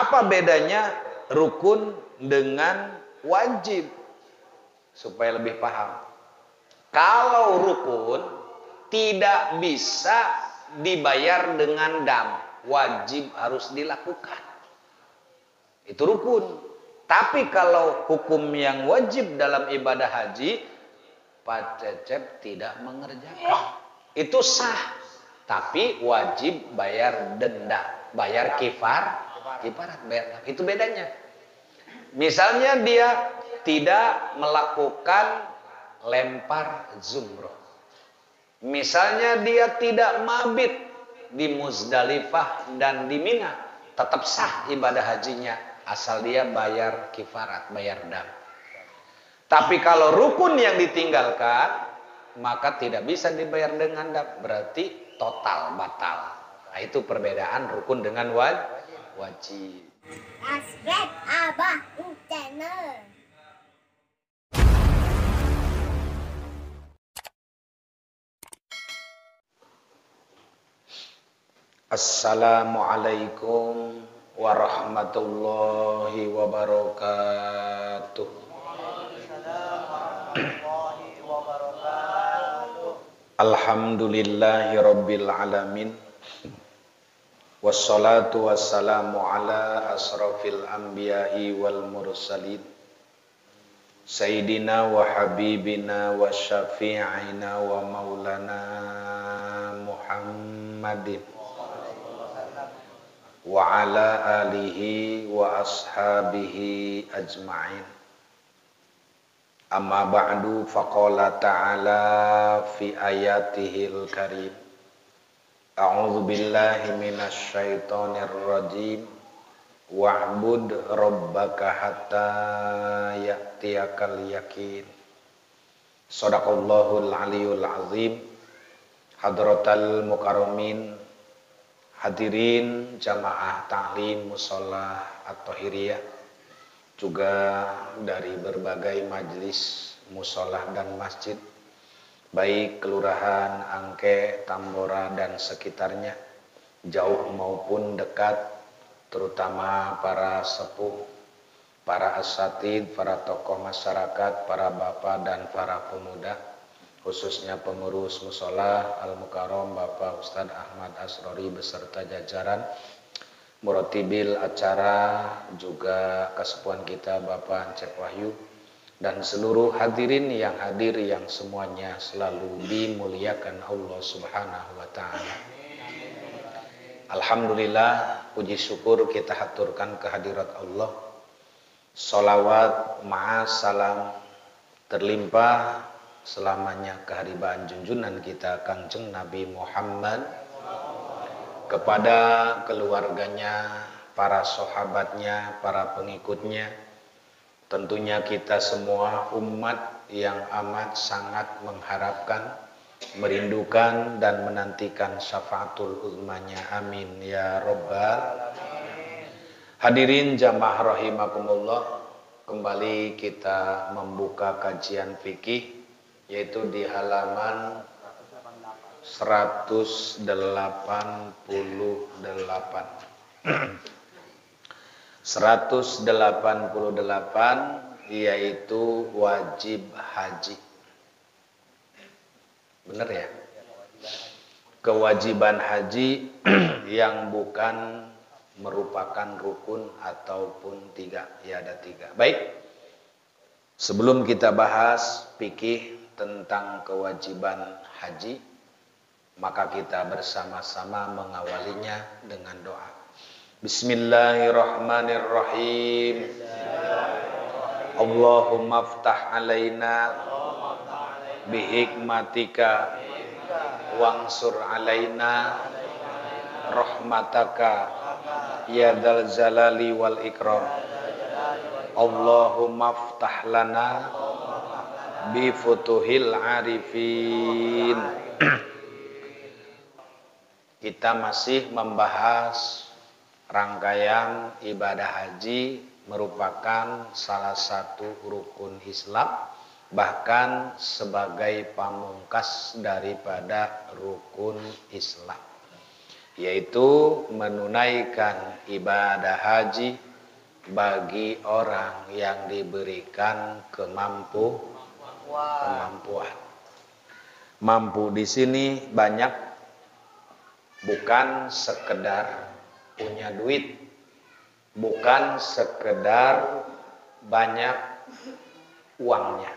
Apa bedanya rukun dengan wajib? Supaya lebih paham. Kalau rukun tidak bisa dibayar dengan dam, wajib harus dilakukan. Itu rukun. Tapi kalau hukum yang wajib dalam ibadah haji, Pak Cecep tidak mengerjakan. Itu sah. Tapi wajib bayar denda, bayar kifarat, bayar. Itu bedanya. Misalnya dia tidak melakukan lempar jumroh. Misalnya dia tidak mabit di Muzdalifah dan di Mina, tetap sah ibadah hajinya asal dia bayar kifarat, bayar dam. Tapi kalau rukun yang ditinggalkan, maka tidak bisa dibayar dengan dam, berarti total batal. Nah, itu perbedaan rukun dengan wajib. Subscribe Abah channel. Assalamualaikum warahmatullahi wabarakatuh. Alhamdulillahi rabbil alamin. Wassalatu wassalamu ala asrafil anbiya'i wal mursalin. Sayyidina wa habibina wa syafi'ina wa maulana Muhammadin wa ala alihi wa ashabihi ajma'in. Amma ba'du, faqala ta'ala fi ayatihil karim. A'udzu billahi minasy syaithanir rajim. Wa'bud rabbaka hatta ya'tiyakal yaqin. Shadaqallahul aliyul azim. Hadratal mukarramin, hadirin jamaah ta'lim musholah at-tahiriyah, juga dari berbagai majelis musholah dan masjid, baik kelurahan Angke, Tambora dan sekitarnya, jauh maupun dekat, terutama para sepuh, para asatid, para tokoh masyarakat, para bapak dan para pemuda, khususnya pengurus musholah Al-Mukarram Bapak Ustadz Ahmad Asrori beserta jajaran Muratibil acara, juga kesepuhan kita Bapak Cep Wahyu, dan seluruh hadirin yang hadir yang semuanya selalu dimuliakan Allah Subhanahu wa Ta'ala. Alhamdulillah, puji syukur kita haturkan kehadirat Allah. Salawat ma'as salam terlimpah selamanya keharibaan junjunan kita Kangjeng Nabi Muhammad, kepada keluarganya, para sahabatnya, para pengikutnya, tentunya kita semua umat yang amat sangat mengharapkan, merindukan dan menantikan syafaatul uzmanya. Amin ya rabbal. Hadirin jamaah rahimakumullah, kembali kita membuka kajian fikih, yaitu di halaman 188 188, yaitu wajib haji. Benar ya? Kewajiban haji yang bukan merupakan rukun ataupun tiga, ya ada tiga. Baik, sebelum kita bahas fikih tentang kewajiban haji, maka kita bersama-sama mengawalinya dengan doa. Bismillahirrahmanirrahim. Allahumma aftah alaina bihikmatika wansur alaina rahmataka ya dzal jalali wal ikram. Allahumma aftah lana bi futuhil arifin. Kita masih membahas rangkaian ibadah haji, merupakan salah satu rukun Islam, bahkan sebagai pamungkas daripada rukun Islam. yaitu menunaikan ibadah haji bagi orang yang diberikan kemampuan. Mampu di sini banyak, bukan sekedar punya duit, bukan sekedar banyak uangnya,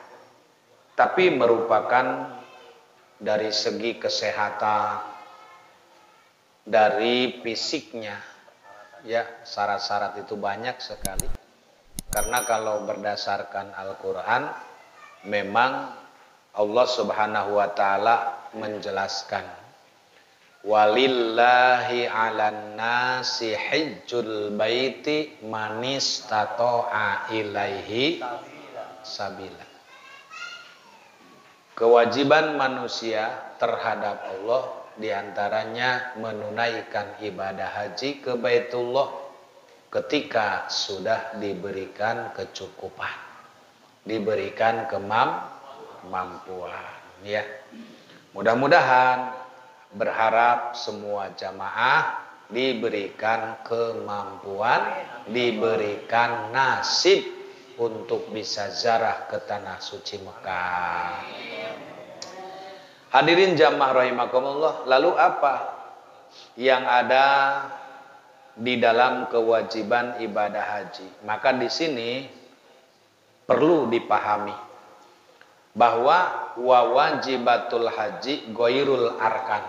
tapi merupakan dari segi kesehatan, dari fisiknya, ya, syarat-syarat itu banyak sekali. Karena kalau berdasarkan Al-Quran, memang Allah Subhanahu wa Ta'ala menjelaskan, walillahi 'alan nasi hajjul baiti man istata'a ilaihi sabila. Kewajiban manusia terhadap Allah diantaranya menunaikan ibadah haji ke Baitullah ketika sudah diberikan kecukupan, diberikan kemampuan, ya. Mudah-mudahan, berharap semua jamaah diberikan kemampuan, diberikan nasib untuk bisa ziarah ke tanah suci Mekah. Hadirin jamaah rahimakumullah, lalu apa yang ada di dalam kewajiban ibadah haji? Maka di sini perlu dipahami bahwa wajibatul haji ghairul arkan.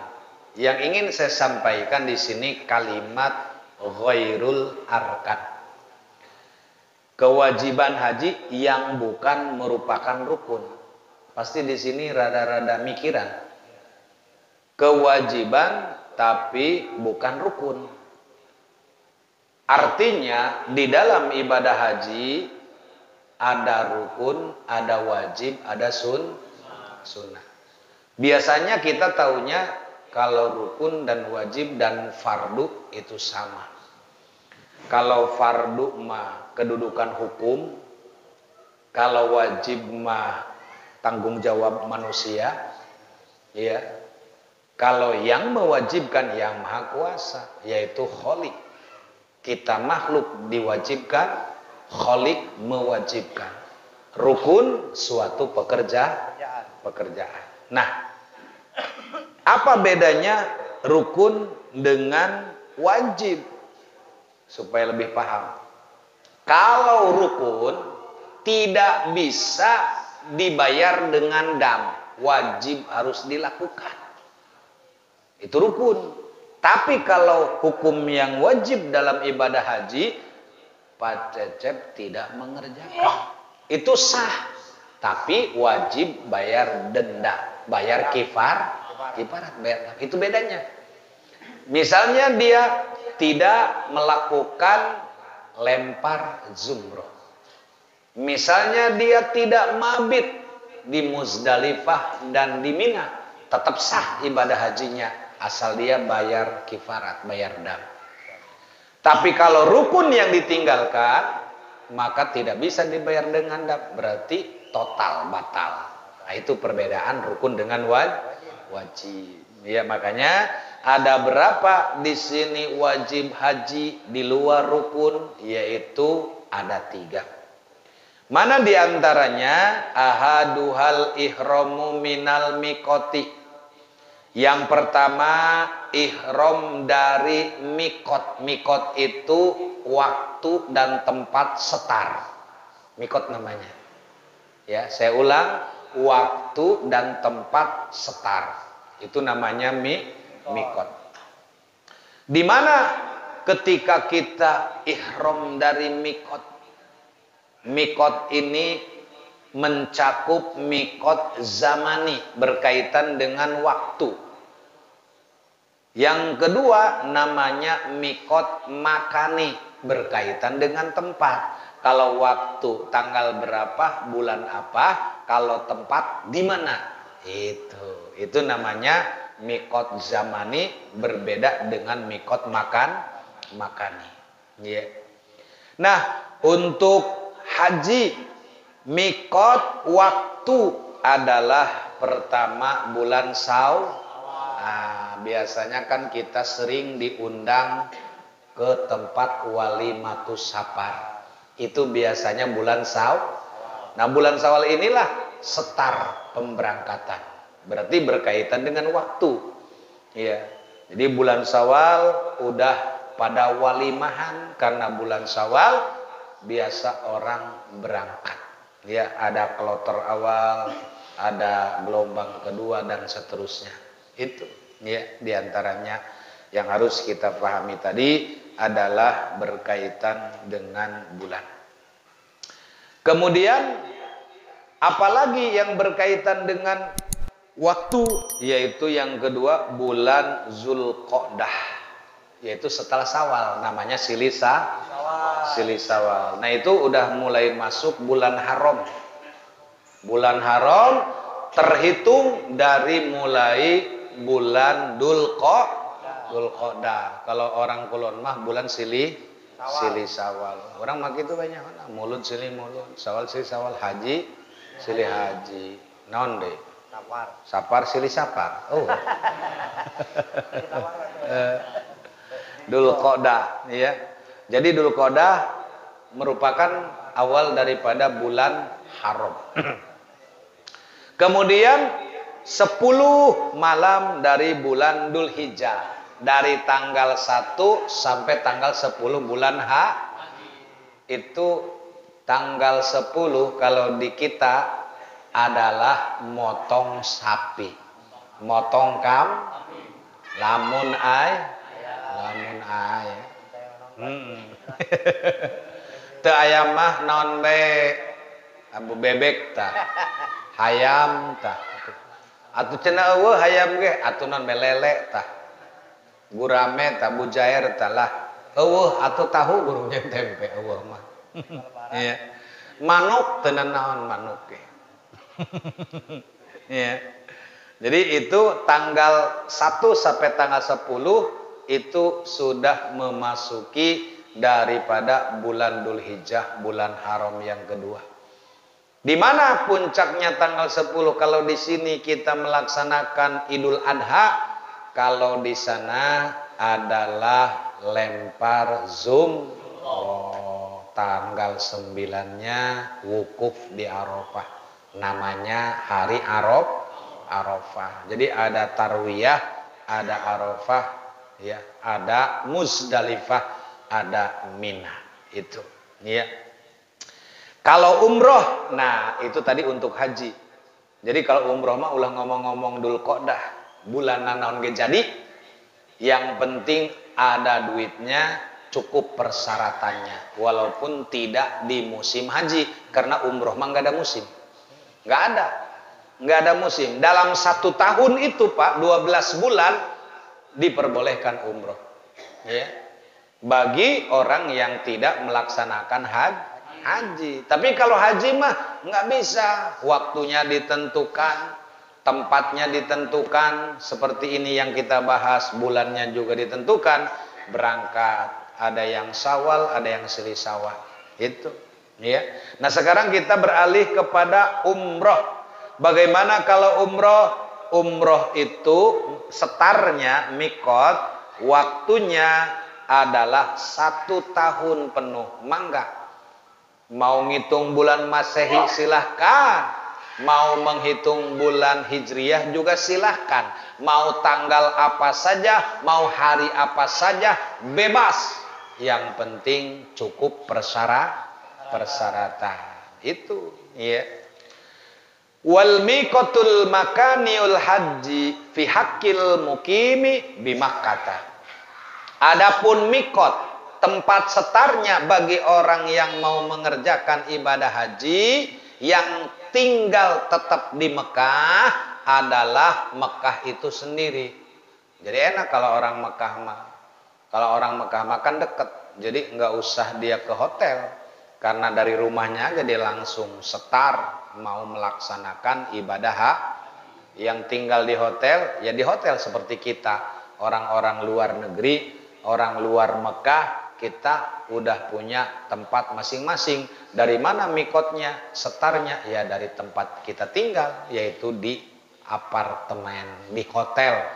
Yang ingin saya sampaikan di sini kalimat ghairul arkan. Kewajiban haji yang bukan merupakan rukun. Pasti di sini rada-rada mikiran. Kewajiban tapi bukan rukun. Artinya di dalam ibadah haji ada rukun, ada wajib, ada sunnah. Biasanya kita taunya kalau rukun dan wajib dan fardu itu sama. Kalau fardu mah kedudukan hukum, kalau wajib mah tanggung jawab manusia, ya. Kalau yang mewajibkan yang maha kuasa, yaitu Khalik. Kita makhluk diwajibkan, Khalik mewajibkan. Rukun suatu pekerjaan. Nah, apa bedanya rukun dengan wajib? Supaya lebih paham. Kalau rukun tidak bisa dibayar dengan dam, wajib harus dilakukan. Itu rukun. Tapi kalau hukum yang wajib dalam ibadah haji, Pak Cecep tidak mengerjakan, itu sah. Tapi wajib bayar denda, bayar kifarat, bayar. Itu bedanya. Misalnya dia tidak melakukan lempar jumroh. Misalnya dia tidak mabit di Muzdalifah dan di Mina, tetap sah ibadah hajinya asal dia bayar kifarat, bayar dam. Tapi kalau rukun yang ditinggalkan, maka tidak bisa dibayar dengan dam, berarti total batal. Nah, itu perbedaan rukun dengan wajib. Ya, makanya ada berapa di sini wajib haji di luar rukun, yaitu ada 3. Mana diantaranya? Ahaduhal ihramu minal mikoti. Yang pertama, ihram dari mikot. Mikot itu waktu dan tempat setar. Mikot namanya. Ya, saya ulang, waktu dan tempat setar. Itu namanya mikot. Di mana ketika kita ihram dari mikot? Mikot ini mencakup mikot zamani, berkaitan dengan waktu. Yang kedua namanya mikot makani, berkaitan dengan tempat. Kalau waktu tanggal berapa, bulan apa, kalau tempat di mana. Itu namanya mikot zamani, berbeda dengan mikot makani. Yeah. Nah, untuk haji, mikot waktu adalah pertama bulan biasanya kan kita sering diundang ke tempat walimatus safar. Itu biasanya bulan Syawal. Nah, bulan Syawal inilah setar pemberangkatan. Berarti berkaitan dengan waktu. Ya. Jadi bulan Syawal udah pada walimahan, karena bulan Syawal biasa orang berangkat. Ya, ada kloter awal, ada gelombang kedua dan seterusnya. Itu ya diantaranya yang harus kita pahami tadi adalah berkaitan dengan bulan. Kemudian apalagi yang berkaitan dengan waktu, yaitu yang kedua bulan Zulqa'dah, yaitu setelah Syawal, namanya Silih Syawal. Nah, itu udah mulai masuk bulan haram. Bulan haram terhitung dari mulai bulan Dzulqa'dah. Kalau orang kulon mah bulan Silih Syawal. Orang mak itu banyak mana? Mulut silih mulut, Syawal silih Syawal, haji silih haji. Naon deh? Sapar silih sapar. Oh. Dzulqa'dah, ya. Jadi Dzulqa'dah merupakan awal daripada bulan haram. Kemudian 10 malam dari bulan Dzulhijjah. Dari tanggal 1 sampai tanggal 10 bulan itu tanggal 10 kalau di kita adalah motong sapi. Motong lamun ay. Teu aya mah naon bae abu bebek tah. Hayam tah. Atuh cenah eueuh hayam ge atuh naon melele tah. Gurame tah bujair tah lah. Eueuh atuh tahu gurunya tempe eueuh mah. Iya. Manuk teu naon manuk ge. Iya. Jadi itu tanggal 1 sampai tanggal 10 itu sudah memasuki daripada bulan Dzulhijjah, bulan haram yang kedua. Di mana puncaknya tanggal 10? Kalau di sini kita melaksanakan Idul Adha, kalau di sana adalah lempar tanggal 9-nya wukuf di Arafah. Namanya hari Arafah. Jadi ada tarwiyah, ada Arafah, ya, ada Muzdalifah, ada Mina. Itu, ya. Kalau umroh, nah itu tadi untuk haji. Jadi kalau umroh mah ulah ngomong-ngomong Dzulqa'dah, bulan naon ge jadi. Yang penting ada duitnya, cukup persyaratannya. Walaupun tidak di musim haji, karena umroh mah nggak ada musim. Nggak ada musim. Dalam 1 tahun itu Pak, 12 bulan diperbolehkan umroh. Ya. Bagi orang yang tidak melaksanakan haji. Tapi kalau haji mah nggak bisa. Waktunya ditentukan, tempatnya ditentukan. Seperti ini yang kita bahas, bulannya juga ditentukan. Berangkat, ada yang Syawal, ada yang Silih Syawal. Itu. Ya. Nah sekarang kita beralih kepada umroh. Bagaimana kalau umroh? Umroh itu setarnya mikot, waktunya adalah 1 tahun penuh. Mangga. Mau ngitung bulan Masehi silahkan. Mau menghitung bulan Hijriyah juga silahkan. Mau tanggal apa saja, mau hari apa saja, bebas. Yang penting cukup persyaratan. Itu, ya. Wal miqatul makaniul haji fi haqqil muqimi bi Makkah. Adapun mikot, tempat setarnya bagi orang yang mau mengerjakan ibadah haji yang tinggal tetap di Mekah adalah Mekah itu sendiri. Jadi enak kalau orang Mekah mah. Kalau orang Mekah mah kan dekat, jadi nggak usah dia ke hotel, karena dari rumahnya aja dia langsung setar mau melaksanakan ibadah yang tinggal di hotel, ya di hotel seperti kita orang-orang luar negeri. Orang luar Mekah, kita udah punya tempat masing-masing. Dari mana mikotnya, setarnya? Ya dari tempat kita tinggal, yaitu di apartemen, di hotel.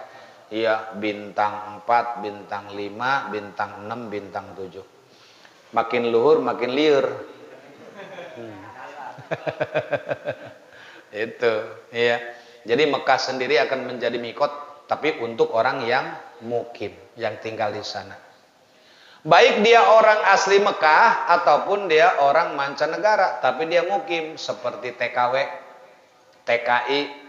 Iya, bintang 4, bintang 5, bintang 6, bintang 7. Makin luhur makin liur. Itu, iya. Jadi Mekah sendiri akan menjadi mikot, tapi untuk orang yang mukim, yang tinggal di sana. Baik dia orang asli Mekah ataupun dia orang mancanegara, tapi dia mukim seperti TKW, TKI,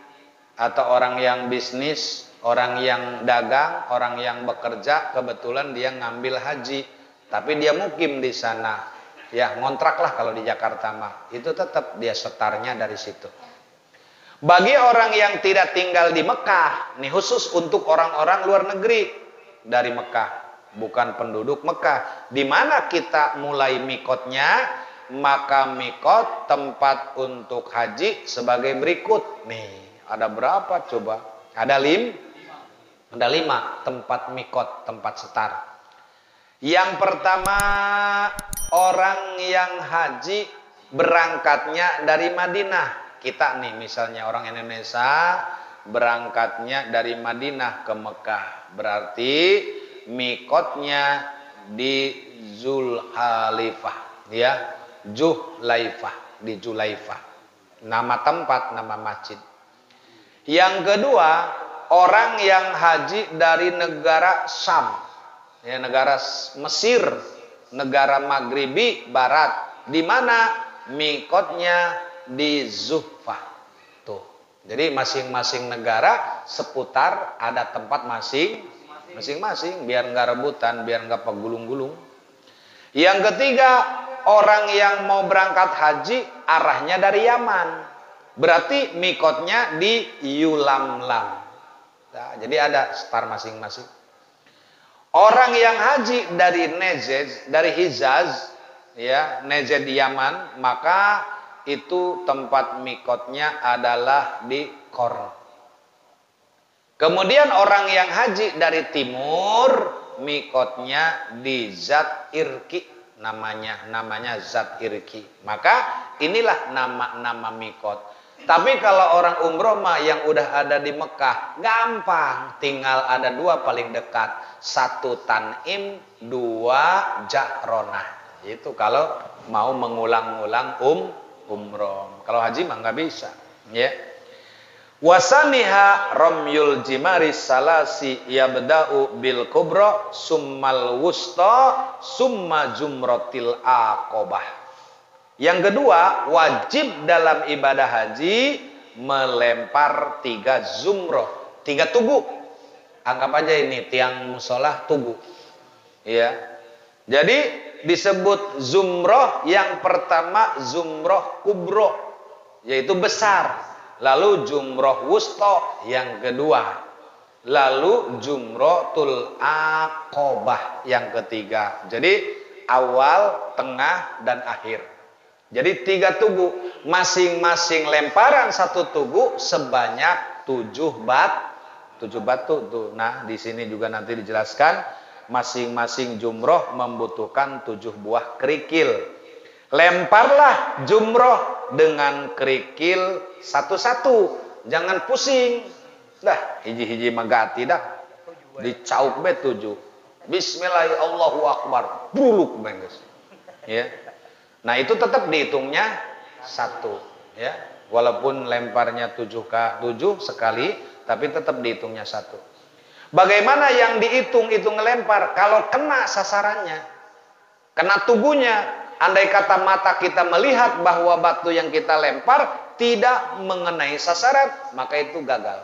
atau orang yang bisnis, orang yang dagang, orang yang bekerja, kebetulan dia ngambil haji, tapi dia mukim di sana. Ya, ngontrak lah kalau di Jakarta mah. Itu tetap dia setarnya dari situ. Bagi orang yang tidak tinggal di Mekah, nih khusus untuk orang-orang luar negeri dari Mekah, bukan penduduk Mekah. Di mana kita mulai mikotnya? Maka mikot tempat untuk haji sebagai berikut. Nih, ada berapa coba? Ada 5 tempat mikot, tempat setar. Yang pertama, orang yang haji berangkatnya dari Madinah. Kita nih misalnya orang Indonesia berangkatnya dari Madinah ke Mekah. Berarti mikotnya di Zulhalaifah, ya, Juhalaifah, di Julaifah. Nama tempat, nama masjid. Yang kedua, orang yang haji dari negara Syam, ya, negara Mesir, negara Maghribi Barat, di mana mikotnya di Zuhfah. Tuh. Jadi masing-masing negara seputar ada tempat masing-masing, biar nggak rebutan, biar nggak pegulung-gulung. Yang ketiga, orang yang mau berangkat haji arahnya dari Yaman, berarti mikotnya di Yulamlam. Nah, jadi ada setar masing-masing. Orang yang haji dari Najd, dari Hijaz, ya, Najd Yaman, maka itu tempat mikotnya adalah di Qarn. Kemudian orang yang haji dari timur, mikotnya di Zat Irki, namanya Zat Irki. Maka inilah nama-nama mikot. Tapi kalau orang umroh mah yang udah ada di Mekah, gampang, tinggal ada 2 paling dekat, 1 Tanim, 2 Ja'ronah. Itu kalau mau mengulang-ulang umroh. Kalau haji mah nggak bisa, ya. Wasaniha ramyul jimari salasi yabda'u bil kubra summal wusta summa jumratil aqobah. Yang kedua, wajib dalam ibadah haji melempar 3 zumroh, 3 tugu. Anggap aja ini tiang musola tugu, ya. Jadi disebut zumroh. Yang pertama zumroh kubro, yaitu besar. Lalu jumroh wusto yang kedua. Lalu jumrotul aqobah yang ketiga. Jadi awal, tengah, dan akhir. Jadi 3 tugu. Masing-masing lemparan 1 tugu sebanyak 7 batu tuh. Nah, di sini juga nanti dijelaskan. Masing-masing jumroh membutuhkan 7 buah kerikil. Lemparlah jumroh dengan kerikil satu-satu. Jangan pusing. Dah, hiji-hiji magati dah. Dicauk be 7. Bismillahirrahmanirrahim, Allahu Akbar. Buluk bengges. Ya. Nah, itu tetap dihitungnya 1, ya. Walaupun lemparnya 7 sekali, tapi tetap dihitungnya 1. Bagaimana yang dihitung itu ngelempar? Kalau kena sasarannya, kena tubuhnya, andai kata mata kita melihat bahwa batu yang kita lempar tidak mengenai sasaran, maka itu gagal.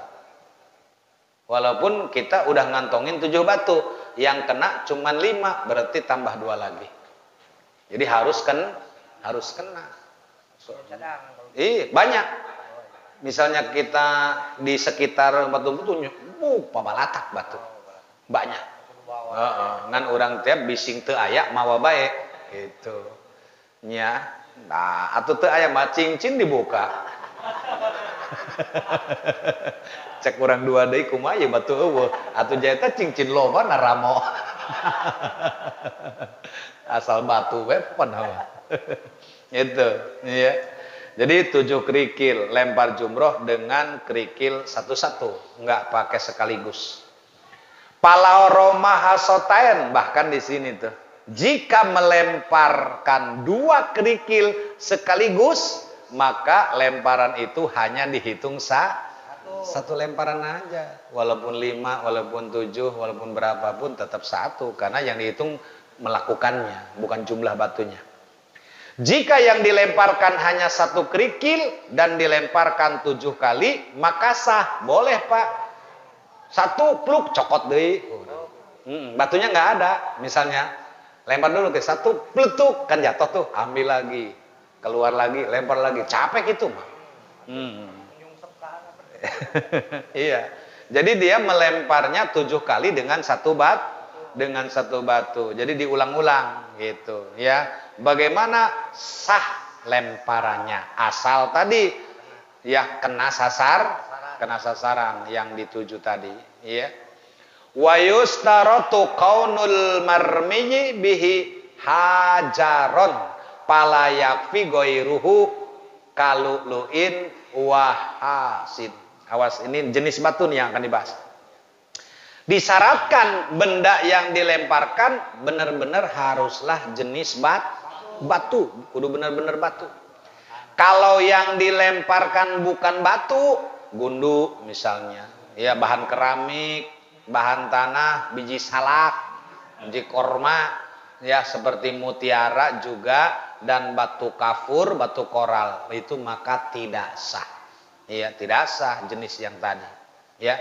Walaupun kita udah ngantongin 7 batu, yang kena cuma 5, berarti tambah 2 lagi. Jadi harus kena. Banyak. Misalnya kita di sekitar batu-batu, pabalatak batu. Banyak. Ngan orang tiap bising teu aya mawa bae gitu. Nya, nah atuh teu aya mah cincin dibuka. Cek urang 2 deui kumaha ye batu eueuh. Atuh jaeta cincin loba naramo. Asal batu we panawa. Itu, ya. Jadi 7 kerikil, lempar jumroh dengan kerikil satu-satu, enggak pakai sekaligus. Palaoroma hasotain, bahkan di sini tuh. Jika melemparkan 2 kerikil sekaligus, maka lemparan itu hanya dihitung satu lemparan aja. Walaupun 5, walaupun 7, walaupun berapapun tetap 1. Karena yang dihitung melakukannya, bukan jumlah batunya. Jika yang dilemparkan hanya 1 kerikil dan dilemparkan 7 kali, maka sah. Boleh Pak. 1 pluk, cokot deh. Batunya nggak ada. Misalnya, lempar dulu ke 1, pletuk, kan jatuh tuh. Ambil lagi. Keluar lagi, lempar lagi. Capek gitu mah. Iya. Jadi dia melemparnya 7 kali dengan 1 batu. Jadi diulang-ulang gitu ya. Bagaimana sah lemparannya? Asal tadi ya kena sasaran yang dituju tadi ya. Wa yustaratu qaunul marmiyi bihi hajaron pala yakfi ghairuhu kaluluin wa hasid. Awas, ini jenis batu nih yang akan dibahas. Disyaratkan benda yang dilemparkan benar-benar haruslah jenis batu, kudu benar-benar batu. Kalau yang dilemparkan bukan batu, gundu misalnya, ya bahan keramik, bahan tanah, biji salak, biji korma, ya seperti mutiara juga, dan batu kafur, batu koral, itu maka tidak sah. Ya, tidak sah jenis yang tadi. Ya.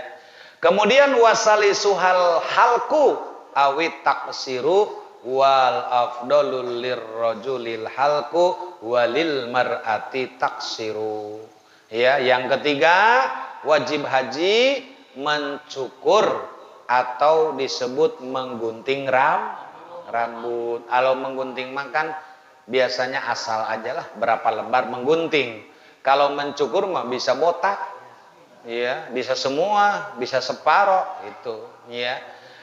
Kemudian wasali suhal halku awit taksiru wal afdalul lirrajulil halku walil mar'ati taksiru. Ya, yang ketiga wajib haji mencukur atau disebut menggunting rambut. Kalau menggunting makan biasanya asal ajalah berapa lembar menggunting. Kalau mencukur mah bisa botak. Ya, bisa semua, bisa separoh itu, ya.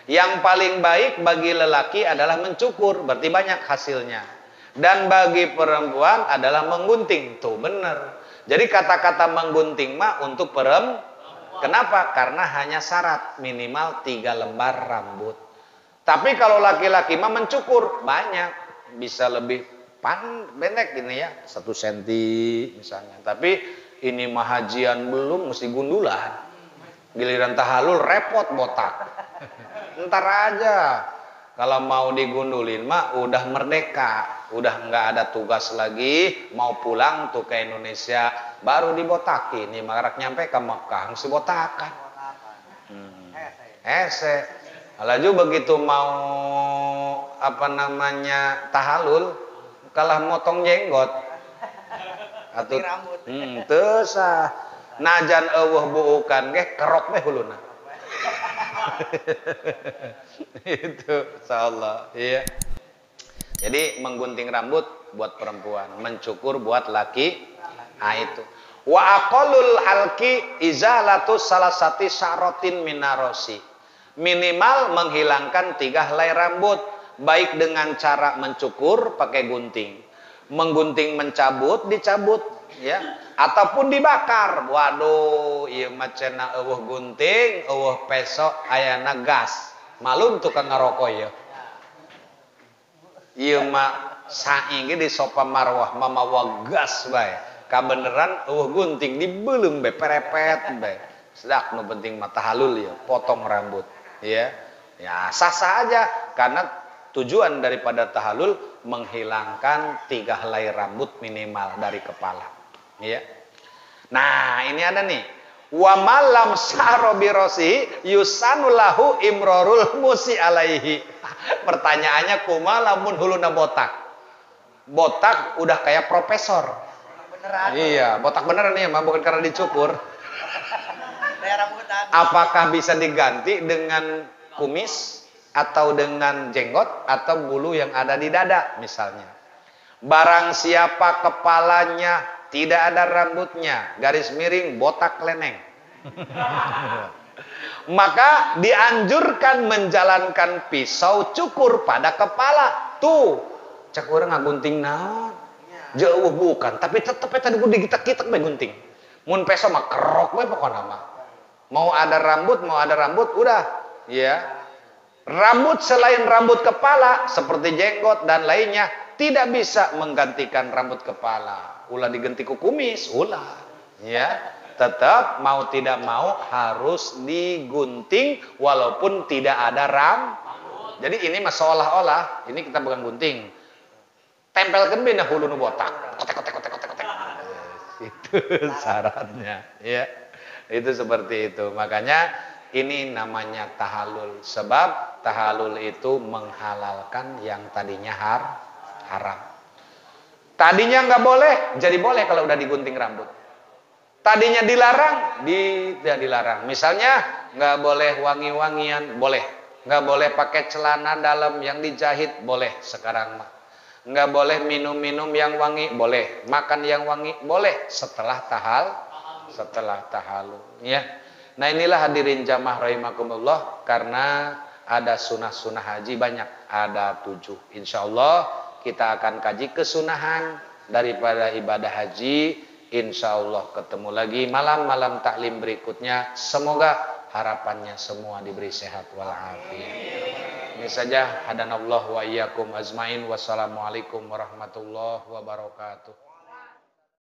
Yang paling baik bagi lelaki adalah mencukur, berarti banyak hasilnya. Dan bagi perempuan adalah menggunting, tuh bener. Jadi kata-kata menggunting mah untuk perempuan. Kenapa? Karena hanya syarat minimal 3 lembar rambut. Tapi kalau laki-laki mah mencukur banyak, bisa lebih pendek gini ya, 1 senti misalnya. Tapi ini mah hajian belum, mesti gundulan. Giliran tahalul repot botak. Ntar aja. Kalau mau digundulin mah udah merdeka, udah nggak ada tugas lagi, mau pulang tuh ke Indonesia baru dibotakin. Ini marak nyampe ke Mekah mesti botakan. Kalau begitu mau tahalul kalah motong jenggot. Atau tesah najan eueuh buukan ge kerok meh huluna. Itu insyaallah ya. Jadi menggunting rambut buat perempuan, mencukur buat laki. Ah itu. Wa aqallul halqi izalatu salasati syaratin minarosi. Minimal menghilangkan 3 helai rambut, baik dengan cara mencukur pakai gunting. Menggunting mencabut, dicabut ya, ataupun dibakar. Waduh, ieu mah cenah eueuh gunting, eueuh peso, ayana gas. Malum tukang ngarokok ya. Ieu mah saing ge di sopa marwah mamawa gas bae. Kabeneran eueuh gunting dibeulung bae perepet bae. Sedak nu penting mah tahalul ya, potong rambut ya. Ya sah-sah aja karena tujuan daripada tahalul menghilangkan 3 helai rambut minimal dari kepala. Ya. Nah, ini ada nih. Wa malam saro birosi yusanulahu imrorul musi alaihi. Pertanyaannya kumaha lamun huluna botak? Botak udah kayak profesor. Beneran. Iya, botak beneran nih, mah bukan karena dicukur. Apakah bisa diganti dengan kumis? Atau dengan jenggot atau bulu yang ada di dada misalnya. Barang siapa kepalanya tidak ada rambutnya, garis miring, botak leneng, maka dianjurkan menjalankan pisau cukur pada kepala. Tuh, cek orang ngagunting naon. Jauh bukan, tapi tetep tadi kudu digitak-gitak bae gunting. Mun peso mah kerok bae pokona mah. Mau ada rambut udah, ya. Rambut selain rambut kepala seperti jenggot dan lainnya tidak bisa menggantikan rambut kepala. Ulah diganti ku kumis, ulah. Ya, tetap mau tidak mau harus digunting walaupun tidak ada rambut. Jadi ini mah seolah-olah ini kita bukan gunting. Tempelkan bina hulu nu botak. Kotek. Itu syaratnya, ya. Itu seperti itu. Makanya ini namanya tahallul. Sebab tahallul itu menghalalkan yang tadinya haram. Tadinya nggak boleh, jadi boleh kalau udah digunting rambut. Tadinya dilarang, tidak dilarang. Misalnya nggak boleh wangi-wangian, boleh. Nggak boleh pakai celana dalam yang dijahit, boleh sekarang mah. Nggak boleh minum-minum yang wangi, boleh. Makan yang wangi, boleh. Setelah tahallul, ya. Nah inilah hadirin jamaah rahimakumullah, karena ada sunnah-sunnah haji banyak, ada 7. Insya Allah kita akan kaji kesunahan daripada ibadah haji. Insya Allah ketemu lagi malam-malam taklim berikutnya. Semoga harapannya semua diberi sehat walafiat. Ini saja, hadanallahu wa iyyakum ajmain. Wassalamualaikum warahmatullahi wabarakatuh.